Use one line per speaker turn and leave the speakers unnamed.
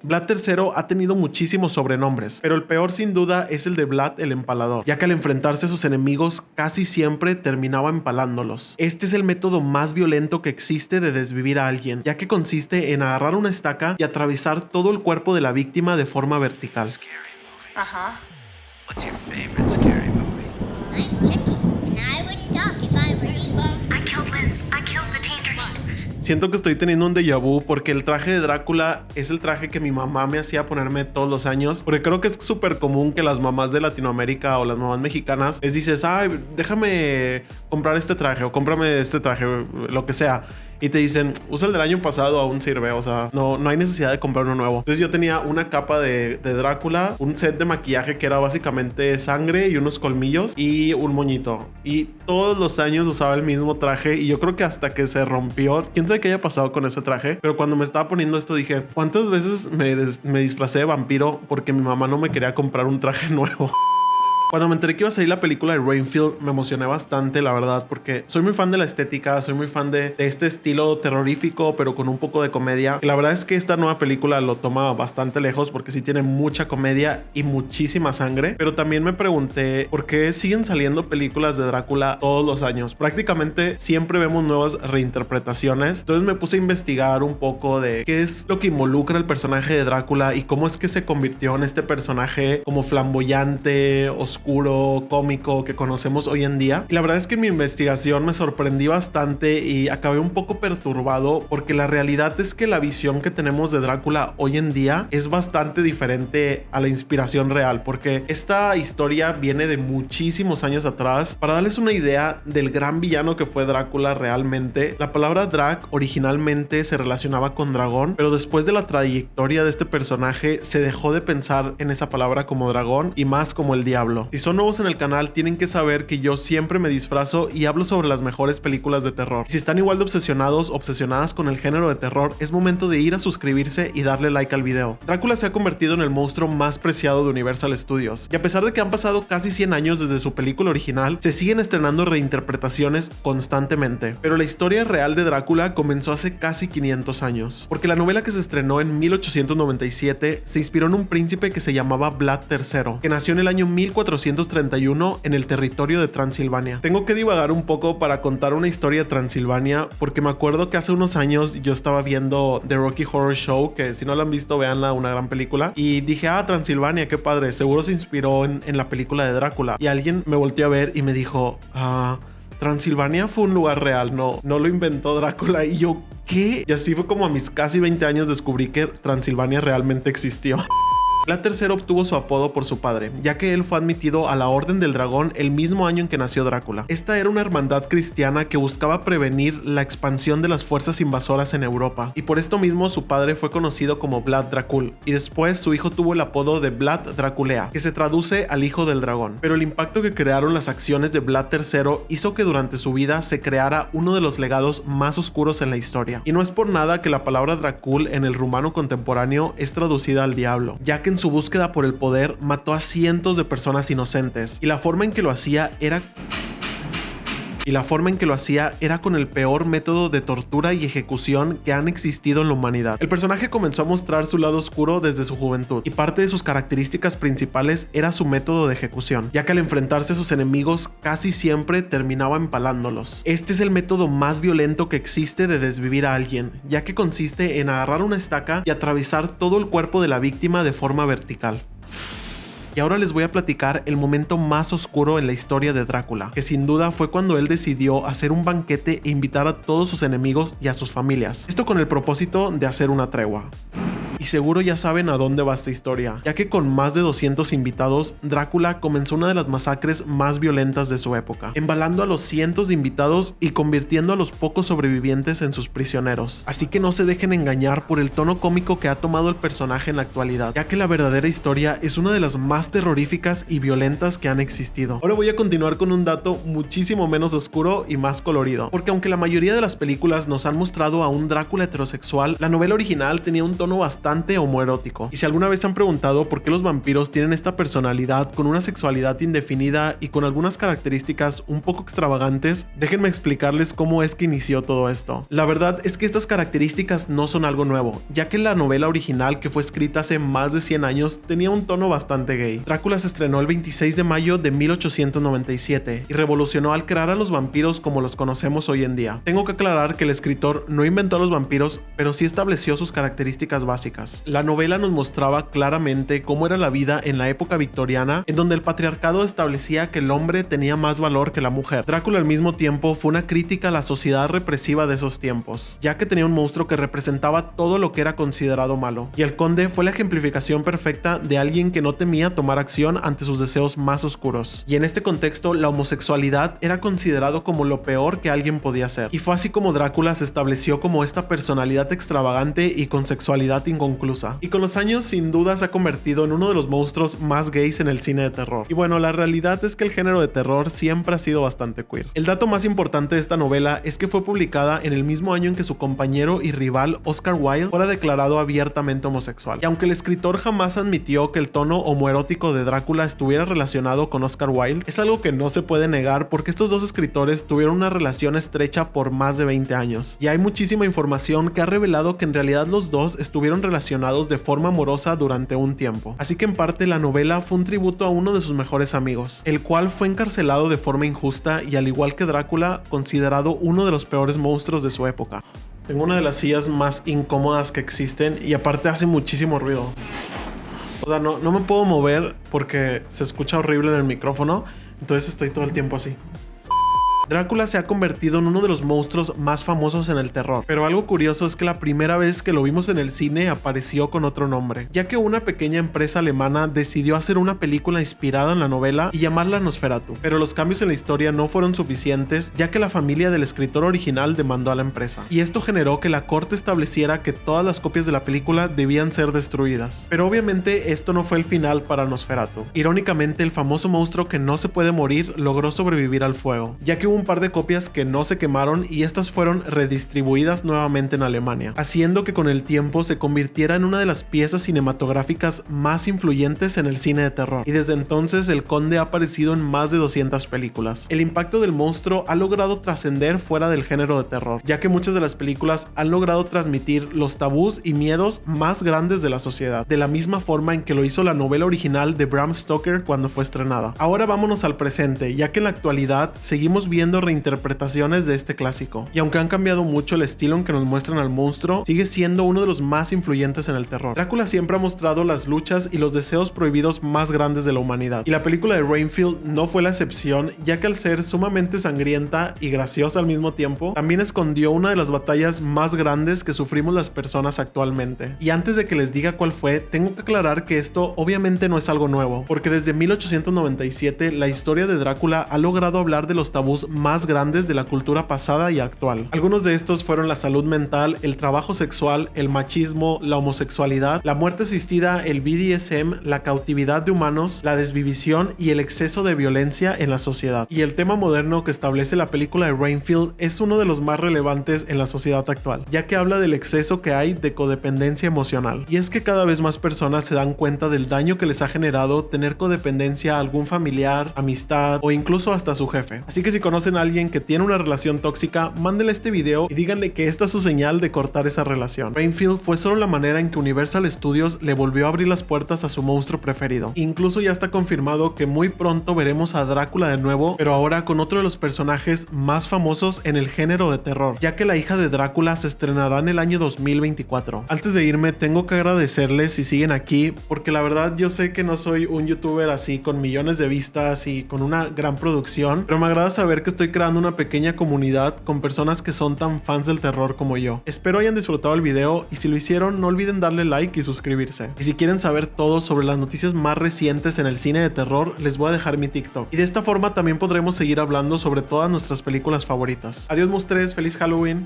Vlad III ha tenido muchísimos sobrenombres, pero el peor sin duda es el de Vlad el Empalador, ya que al enfrentarse a sus enemigos casi siempre terminaba empalándolos. Este es el método más violento que existe de desvivir a alguien, ya que consiste en agarrar una estaca y atravesar todo el cuerpo de la víctima de forma vertical.
What's your favorite scary movie?
I'm Jackie, and I wouldn't talk if I were you.
I killed Liz. I killed the Tangerines.
Siento que estoy teniendo un déjà vu porque el traje de Drácula es el traje que mi mamá me hacía ponerme todos los años, porque creo que es súper común que las mamás de Latinoamérica o las mamás mexicanas les dices, ay, déjame comprar este traje o cómprame este traje, lo que sea. Y te dicen, usa el del año pasado, aún sirve, o sea, no hay necesidad de comprar uno nuevo. Entonces yo tenía una capa de Drácula, un set de maquillaje que era básicamente sangre y unos colmillos y un moñito. Y todos los años usaba el mismo traje y yo creo que hasta que se rompió, quién sabe qué haya pasado con ese traje, pero cuando me estaba poniendo esto dije, ¿cuántas veces me disfracé de vampiro porque mi mamá no me quería comprar un traje nuevo? Cuando me enteré que iba a salir la película de Renfield, me emocioné bastante, la verdad, porque soy muy fan de la estética, soy muy fan de este estilo terrorífico, pero con un poco de comedia. Y la verdad es que esta nueva película lo toma bastante lejos, porque sí tiene mucha comedia y muchísima sangre. Pero también me pregunté, ¿por qué siguen saliendo películas de Drácula todos los años? Prácticamente siempre vemos nuevas reinterpretaciones. Entonces me puse a investigar un poco de qué es lo que involucra el personaje de Drácula y cómo es que se convirtió en este personaje como flamboyante, oscuro, cómico que conocemos hoy en día. Y la verdad es que en mi investigación me sorprendí bastante y acabé un poco perturbado porque la realidad es que la visión que tenemos de Drácula hoy en día es bastante diferente a la inspiración real, porque esta historia viene de muchísimos años atrás. Para darles una idea del gran villano que fue Drácula realmente, la palabra Drac originalmente se relacionaba con dragón, pero después de la trayectoria de este personaje se dejó de pensar en esa palabra como dragón y más como el diablo. Si son nuevos en el canal, tienen que saber que yo siempre me disfrazo y hablo sobre las mejores películas de terror. Si están igual de obsesionadas con el género de terror, es momento de ir a suscribirse y darle like al video. Drácula se ha convertido en el monstruo más preciado de Universal Studios, y a pesar de que han pasado casi 100 años desde su película original, se siguen estrenando reinterpretaciones constantemente. Pero la historia real de Drácula comenzó hace casi 500 años, porque la novela que se estrenó en 1897 se inspiró en un príncipe que se llamaba Vlad III, que nació en el año 1431 en el territorio de Transilvania. Tengo que divagar un poco para contar una historia de Transilvania, porque me acuerdo que hace unos años yo estaba viendo The Rocky Horror Show, que si no la han visto, véanla, una gran película, y dije, Transilvania, qué padre, seguro se inspiró en la película de Drácula. Y alguien me volteó a ver y me dijo, Transilvania fue un lugar real, no lo inventó Drácula. Y yo, ¿qué? Y así fue como a mis casi 20 años descubrí que Transilvania realmente existió. Vlad III obtuvo su apodo por su padre, ya que él fue admitido a la Orden del Dragón el mismo año en que nació Drácula. Esta era una hermandad cristiana que buscaba prevenir la expansión de las fuerzas invasoras en Europa, y por esto mismo su padre fue conocido como Vlad Dracul, y después su hijo tuvo el apodo de Vlad Draculea, que se traduce al hijo del dragón. Pero el impacto que crearon las acciones de Vlad III hizo que durante su vida se creara uno de los legados más oscuros en la historia, y no es por nada que la palabra Dracul en el rumano contemporáneo es traducida al diablo, ya que en su búsqueda por el poder mató a cientos de personas inocentes, y la forma en que lo hacía era con el peor método de tortura y ejecución que han existido en la humanidad. El personaje comenzó a mostrar su lado oscuro desde su juventud, y parte de sus características principales era su método de ejecución, ya que al enfrentarse a sus enemigos casi siempre terminaba empalándolos. Este es el método más violento que existe de desvivir a alguien, ya que consiste en agarrar una estaca y atravesar todo el cuerpo de la víctima de forma vertical. Y ahora les voy a platicar el momento más oscuro en la historia de Drácula, que sin duda fue cuando él decidió hacer un banquete e invitar a todos sus enemigos y a sus familias. Esto con el propósito de hacer una tregua. Y seguro ya saben a dónde va esta historia, ya que con más de 200 invitados, Drácula comenzó una de las masacres más violentas de su época, embalando a los cientos de invitados y convirtiendo a los pocos sobrevivientes en sus prisioneros. Así que no se dejen engañar por el tono cómico que ha tomado el personaje en la actualidad, ya que la verdadera historia es una de las más terroríficas y violentas que han existido. Ahora voy a continuar con un dato muchísimo menos oscuro y más colorido, porque aunque la mayoría de las películas nos han mostrado a un Drácula heterosexual, la novela original tenía un tono bastante bastante homoerótico. Y si alguna vez se han preguntado por qué los vampiros tienen esta personalidad con una sexualidad indefinida y con algunas características un poco extravagantes, déjenme explicarles cómo es que inició todo esto. La verdad es que estas características no son algo nuevo, ya que la novela original, que fue escrita hace más de 100 años, tenía un tono bastante gay. Drácula se estrenó el 26 de mayo de 1897 y revolucionó al crear a los vampiros como los conocemos hoy en día. Tengo que aclarar que el escritor no inventó a los vampiros, pero sí estableció sus características básicas. La novela nos mostraba claramente cómo era la vida en la época victoriana, en donde el patriarcado establecía que el hombre tenía más valor que la mujer. Drácula al mismo tiempo fue una crítica a la sociedad represiva de esos tiempos, ya que tenía un monstruo que representaba todo lo que era considerado malo, y el conde fue la ejemplificación perfecta de alguien que no temía tomar acción ante sus deseos más oscuros. Y en este contexto, la homosexualidad era considerado como lo peor que alguien podía hacer, y fue así como Drácula se estableció como esta personalidad extravagante y con sexualidad inconclusa, y con los años sin duda se ha convertido en uno de los monstruos más gays en el cine de terror. Y bueno, la realidad es que el género de terror siempre ha sido bastante queer. El dato más importante de esta novela es que fue publicada en el mismo año en que su compañero y rival Oscar Wilde fuera declarado abiertamente homosexual. Y aunque el escritor jamás admitió que el tono homoerótico de Drácula estuviera relacionado con Oscar Wilde, es algo que no se puede negar porque estos dos escritores tuvieron una relación estrecha por más de 20 años. Y hay muchísima información que ha revelado que en realidad los dos estuvieron relacionados de forma amorosa durante un tiempo. Así que en parte la novela fue un tributo a uno de sus mejores amigos, el cual fue encarcelado de forma injusta y, al igual que Drácula, considerado uno de los peores monstruos de su época. Tengo una de las sillas más incómodas que existen y aparte hace muchísimo ruido. O sea, no me puedo mover porque se escucha horrible en el micrófono, entonces estoy todo el tiempo así. Drácula se ha convertido en uno de los monstruos más famosos en el terror, pero algo curioso es que la primera vez que lo vimos en el cine apareció con otro nombre, ya que una pequeña empresa alemana decidió hacer una película inspirada en la novela y llamarla Nosferatu, pero los cambios en la historia no fueron suficientes, ya que la familia del escritor original demandó a la empresa, y esto generó que la corte estableciera que todas las copias de la película debían ser destruidas. Pero obviamente esto no fue el final para Nosferatu. Irónicamente, el famoso monstruo que no se puede morir logró sobrevivir al fuego, ya que hubo un par de copias que no se quemaron y estas fueron redistribuidas nuevamente en Alemania, haciendo que con el tiempo se convirtiera en una de las piezas cinematográficas más influyentes en el cine de terror, y desde entonces el conde ha aparecido en más de 200 películas. El impacto del monstruo ha logrado trascender fuera del género de terror, ya que muchas de las películas han logrado transmitir los tabús y miedos más grandes de la sociedad, de la misma forma en que lo hizo la novela original de Bram Stoker cuando fue estrenada. Ahora vámonos al presente, ya que en la actualidad seguimos viendo reinterpretaciones de este clásico, y aunque han cambiado mucho el estilo en que nos muestran al monstruo, sigue siendo uno de los más influyentes en el terror. Drácula siempre ha mostrado las luchas y los deseos prohibidos más grandes de la humanidad, y la película de Renfield no fue la excepción, ya que al ser sumamente sangrienta y graciosa al mismo tiempo, también escondió una de las batallas más grandes que sufrimos las personas actualmente. Y antes de que les diga cuál fue, tengo que aclarar que esto obviamente no es algo nuevo, porque desde 1897 la historia de Drácula ha logrado hablar de los tabús más grandes de la cultura pasada y actual. Algunos de estos fueron la salud mental, el trabajo sexual, el machismo, la homosexualidad, la muerte asistida, el BDSM, la cautividad de humanos, la desvivisión y el exceso de violencia en la sociedad. Y el tema moderno que establece la película de Renfield es uno de los más relevantes en la sociedad actual, ya que habla del exceso que hay de codependencia emocional. Y es que cada vez más personas se dan cuenta del daño que les ha generado tener codependencia a algún familiar, amistad o incluso hasta su jefe. Así que si conocen a alguien que tiene una relación tóxica, mándenle este video y díganle que esta es su señal de cortar esa relación. Renfield fue solo la manera en que Universal Studios le volvió a abrir las puertas a su monstruo preferido. Incluso ya está confirmado que muy pronto veremos a Drácula de nuevo, pero ahora con otro de los personajes más famosos en el género de terror, ya que La hija de Drácula se estrenará en el año 2024. Antes de irme, tengo que agradecerles si siguen aquí, porque la verdad yo sé que no soy un youtuber así con millones de vistas y con una gran producción, pero me agrada saber que estoy creando una pequeña comunidad con personas que son tan fans del terror como yo. Espero hayan disfrutado el video y si lo hicieron no olviden darle like y suscribirse. Y si quieren saber todo sobre las noticias más recientes en el cine de terror, les voy a dejar mi TikTok. Y de esta forma también podremos seguir hablando sobre todas nuestras películas favoritas. Adiós, monstruos, feliz Halloween.